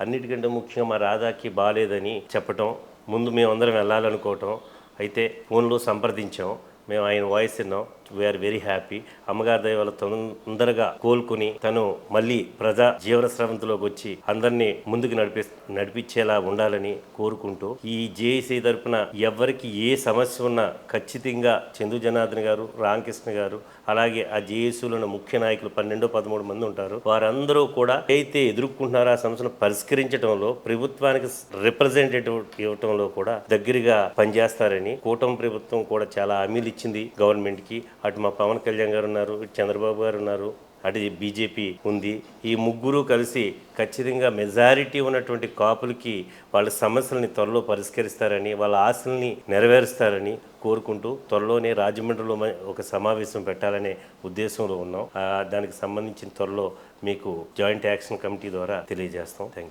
అన్నిటికంటే ముఖ్యంగా మా రాధాకి బాగాలేదని చెప్పటం, ముందు మేమందరం వెళ్ళాలనుకోవటం, అయితే ఫోన్లో సంప్రదించాం. మేము ఆయన వాయిస్ విన్నాం. We are very happy. అమ్మగారి దయ వల్ల తొందరగా కోలుకుని తను మళ్ళీ ప్రజా జీవన స్రవంతిలోకి వచ్చి అందరినీ ముందుకు నడిపించేలా ఉండాలని కోరుకుంటూ, ఈ జేఏసీ తరపున ఎవరికి ఏ సమస్య ఉన్నా ఖచ్చితంగా చందు జనార్దన్ గారు, రామకృష్ణ గారు, అలాగే ఆ జేఏసీలో ముఖ్య నాయకులు 12-13 మంది ఉంటారు. వారందరూ కూడా అయితే ఎదుర్కొంటున్నారో ఆ సమస్యను పరిష్కరించడంలో, ప్రభుత్వానికి రిప్రజెంటేటివ్ ఇవ్వటంలో కూడా దగ్గరగా పనిచేస్తారని, కూటమి ప్రభుత్వం కూడా చాలా హామీలు ఇచ్చింది గవర్నమెంట్కి. అటు మా పవన్ కళ్యాణ్ గారు ఉన్నారు, ఇటు చంద్రబాబు గారు ఉన్నారు, అటు బీజేపీ ఉంది. ఈ ముగ్గురు కలిసి ఖచ్చితంగా మెజారిటీ ఉన్నటువంటి కాపులకి వాళ్ళ సమస్యలని త్వరలో పరిష్కరిస్తారని, వాళ్ళ ఆశల్ని నెరవేరుస్తారని కోరుకుంటూ, త్వరలోనే రాజమండ్రిలో ఒక సమావేశం పెట్టాలనే ఉద్దేశంలో ఉన్నాం. దానికి సంబంధించిన త్వరలో మీకు జాయింట్ యాక్షన్ కమిటీ ద్వారా తెలియజేస్తాం. Thank you.